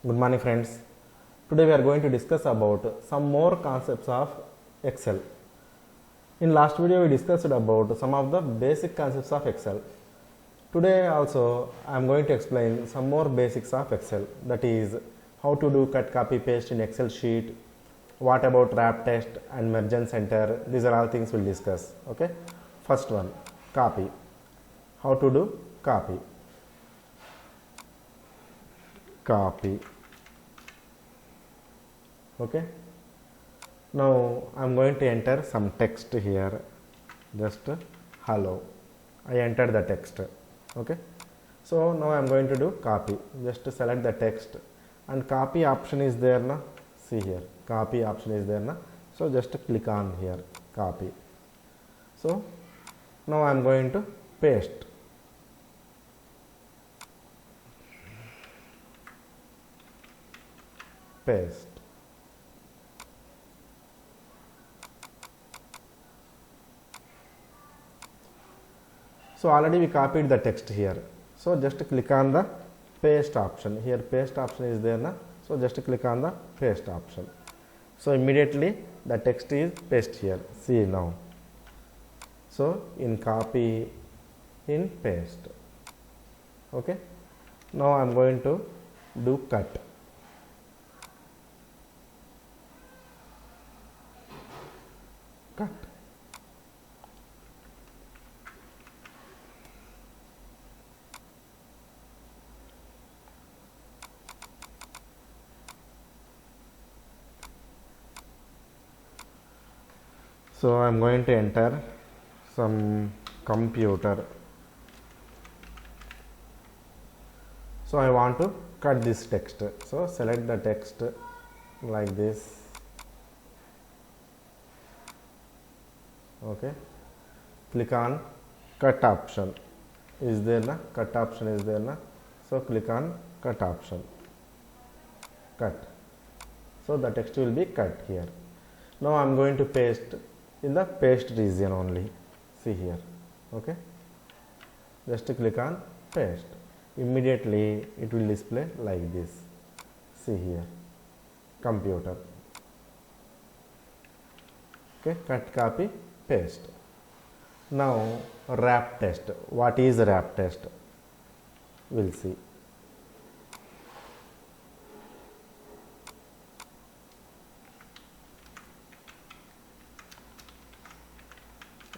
Good morning friends. Today we are going to discuss about some more concepts of Excel. In last video we discussed about some of the basic concepts of Excel. Today also I am going to explain some more basics of Excel, that is how to do cut copy paste in Excel sheet, what about wrap test and merge and center. These are all things we'll discuss. Okay. First one, copy. How to do copy. Okay, now I'm going to enter some text here, just hello. I entered the text. Okay, so now I'm going to do copy. Just select the text and copy option is there na. See here, copy option is there na. So just click on here, copy. So now I'm going to paste. So already we copied the text here. So just click on the paste option. Here paste option is there na. So just click on the paste option. So immediately the text is paste here. See now. So in copy, in paste. Okay. Now I am going to do cut. So I am going to enter some computer. So I want to cut this text. So select the text like this. Okay. Click on cut option. Is there na? Cut option is there na? So click on cut option. Cut. So the text will be cut here. Now I am going to paste in the paste region only. See here. Okay. Just click on paste. Immediately it will display like this. See here. Computer. Okay. Cut, copy, paste. Now wrap test. What is wrap test? We'll see.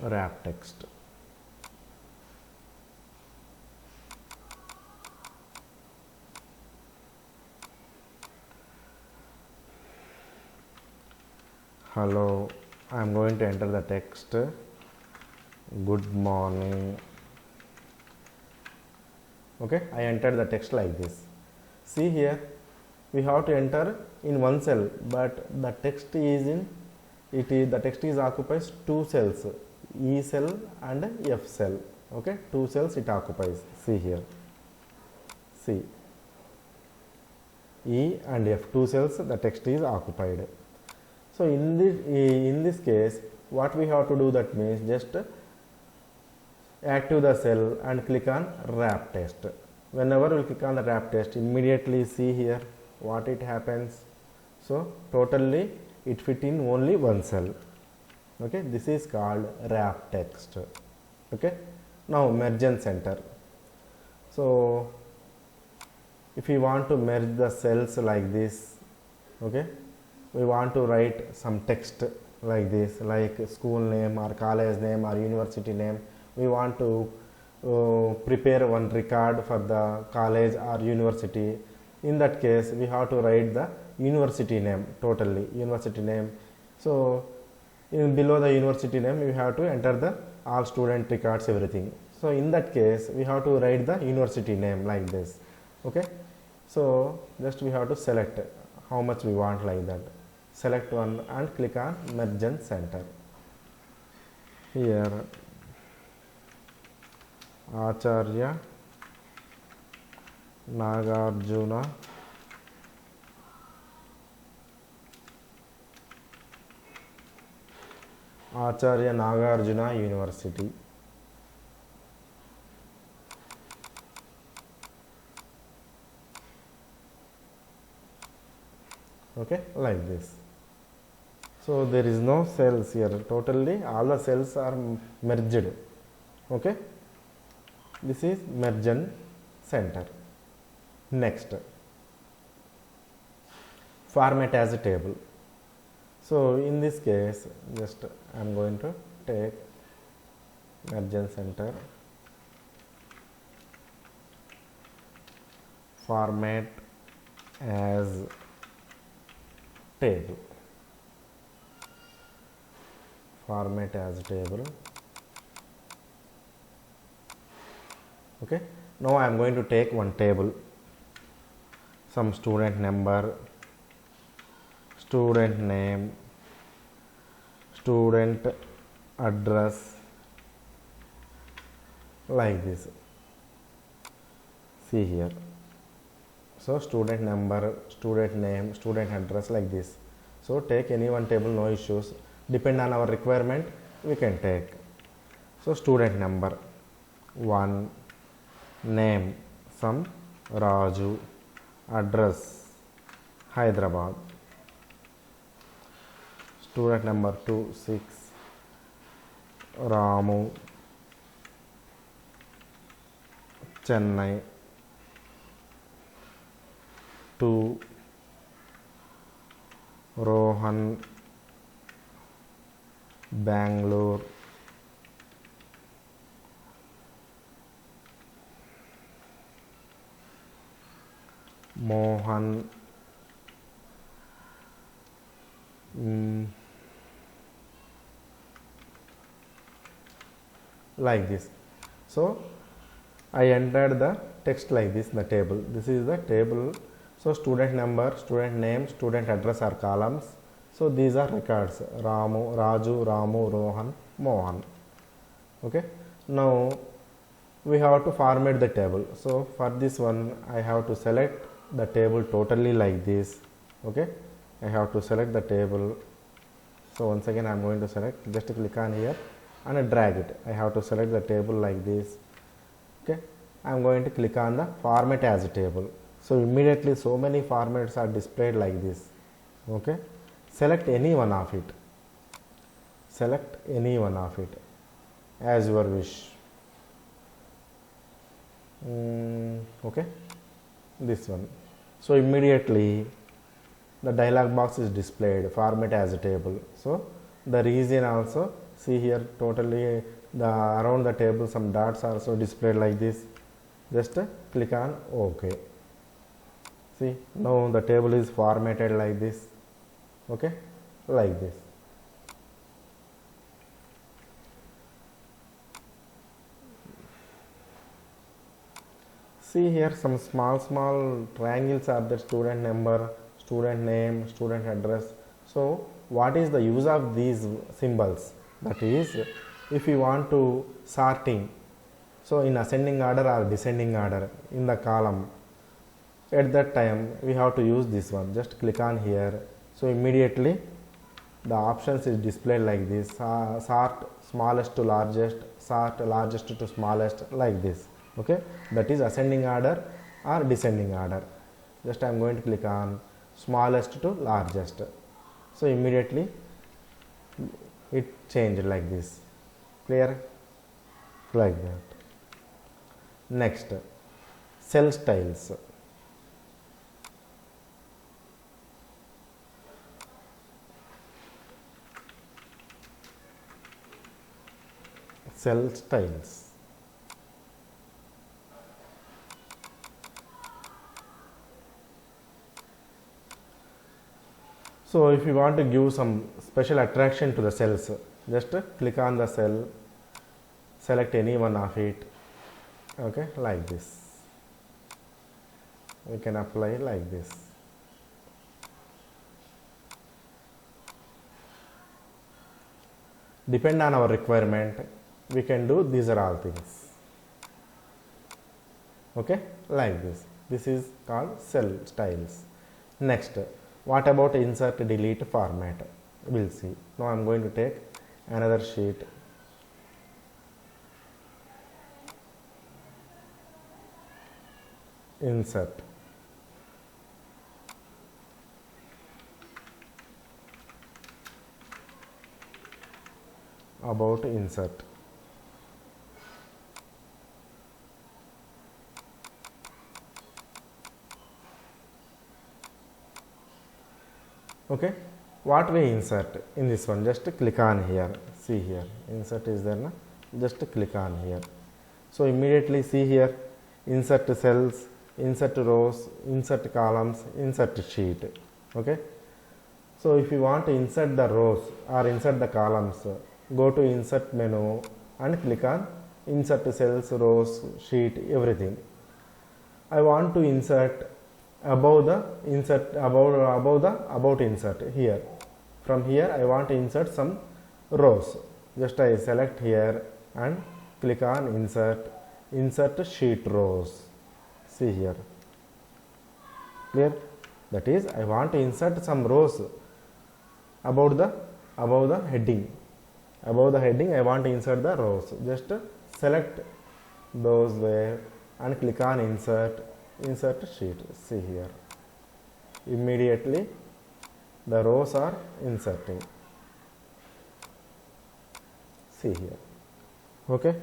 Wrap text. Hello, I am going to enter the text. Good morning. Okay, I entered the text like this. See here, we have to enter in one cell, but the text is in the text is occupies two cells, E cell and F cell. Okay, two cells it occupies. See here. See, E and F, two cells the text is occupied. So in this case, what we have to do, that means just active the cell and click on wrap test. Whenever we click on the wrap test, immediately see here what it happens. So totally it fit in only one cell. Okay, this is called wrap text. Okay, now merge and center. So if you want to merge the cells like this, okay, we want to write some text like this, like school name or college name or university name. We want to prepare one record for the college or university. In that case, we have to write the university name, totally university name. So below the university name, you have to enter the all student records, everything. So in that case, we have to write the university name like this. Okay, so just we have to select how much we want like that. Select one and click on merge and center. Here Acharya Nagarjuna University. Okay, like this. So there is no cells here, totally all the cells are merged. Okay, this is merged center. Next, format as a table. So in this case, just I am going to take merged center, format as table, format as table. Okay, now I am going to take one table, some student number, student name, student address, like this. See here. So student number, student name, student address, like this. So take any one table, no issues. Depend on our requirement, we can take. So student number 1, name some Raju, address Hyderabad. Student number 2, 6, Ramu, Chennai. 2, Rohan, Bangalore. Mohan, like this. So I entered the text like this, the table. This is the table. So student number, student name, student address are columns. So these are records: Ramu, Raju, Ramu, Rohan, Mohan. Okay. Now we have to format the table. So for this one, I have to select the table totally like this. Okay, I have to select the table. So once again I am going to select, just click on here and drag it. I have to select the table like this. Okay, I am going to click on the format as a table. So immediately so many formats are displayed like this. Okay, select any one of it. Select any one of it as your wish. Okay, this one. So immediately the dialog box is displayed, format as a table. So the region also, see here, totally the around the table some dots are also displayed like this. Just click on OK. See, now the table is formatted like this. Okay, like this. See here, some small triangles are the student number, student name, student address. So what is the use of these symbols? That is, if you want to sorting, so in ascending order or descending order in the column, at that time we have to use this one. Just click on here. So immediately the options is displayed like this: sort smallest to largest, sort largest to smallest, like this. Okay, that is ascending order or descending order. Just I am going to click on smallest to largest. So immediately it changed like this. Clear? Like that. Next, cell styles. Cell styles. So if you want to give some special attraction to the cells, just click on the cell, select any one of it. Okay, like this. We can apply like this. Depend on our requirement, we can do these are all things. Okay, like this. This is called cell styles. Next, what about insert delete format? We'll see. Now I am going to take another sheet. Insert. about insert. Okay, what we insert in this one? Just click on here. See here, insert is there na? Just click on here. So immediately see here, insert cells, insert rows, insert columns, insert sheet. Okay, so if you want to insert the rows or insert the columns, go to insert menu and click on insert cells, rows, sheet, everything. I want to insert above the insert, about insert here. From here I want to insert some rows. Just I select here and click on insert sheet rows. See here, clear? That is, I want to insert some rows above the heading. Above the heading I want to insert the rows. Just select those there and click on insert sheet. See here, immediately the rows are inserting. See here. Okay,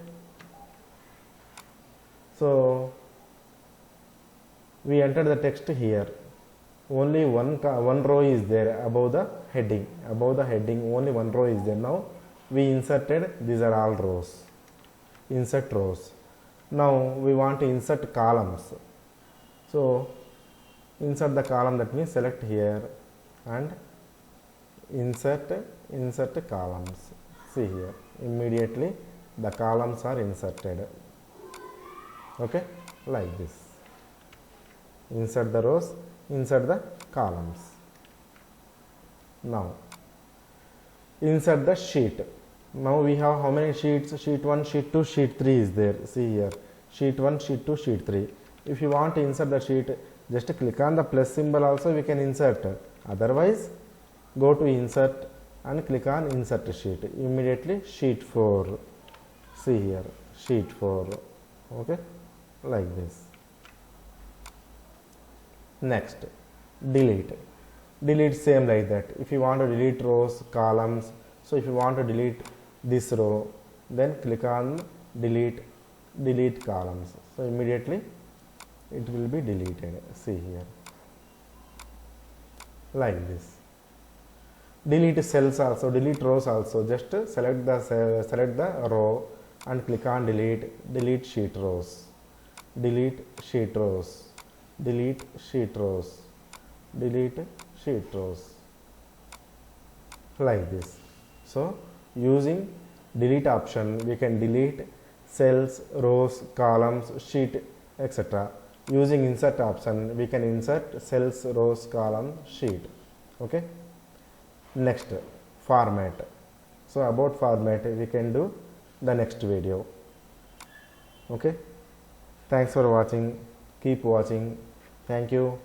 so we enter the text here. Only one row is there above the heading. Above the heading only one row is there. Now we inserted, these are all rows. Insert rows. Now we want to insert columns. So insert the column, that means select here and insert columns. See here, immediately the columns are inserted. Okay, like this. Insert the rows, insert the columns. Now insert the sheet. Now we have how many sheets? Sheet 1, sheet 2, sheet 3 is there. See here, sheet 1, sheet 2, sheet 3. If you want to insert the sheet, just click on the plus symbol also we can insert. Otherwise, go to insert and click on insert sheet. Immediately sheet 4. See here, sheet 4. Okay, like this. Next, delete. Delete same like that. If you want to delete rows, columns, so if you want to delete this row, then click on delete columns. So immediately it will be deleted. See here, like this. Delete cells also, delete rows also. Just select the row and click on delete sheet rows, delete sheet rows, delete sheet rows, delete sheet rows, like this. So using delete option we can delete cells, rows, columns, sheet, etc. Using insert option we can insert cells, rows, column, sheet. Okay, next, format. So about format we can do the next video. Okay, thanks for watching. Keep watching. Thank you.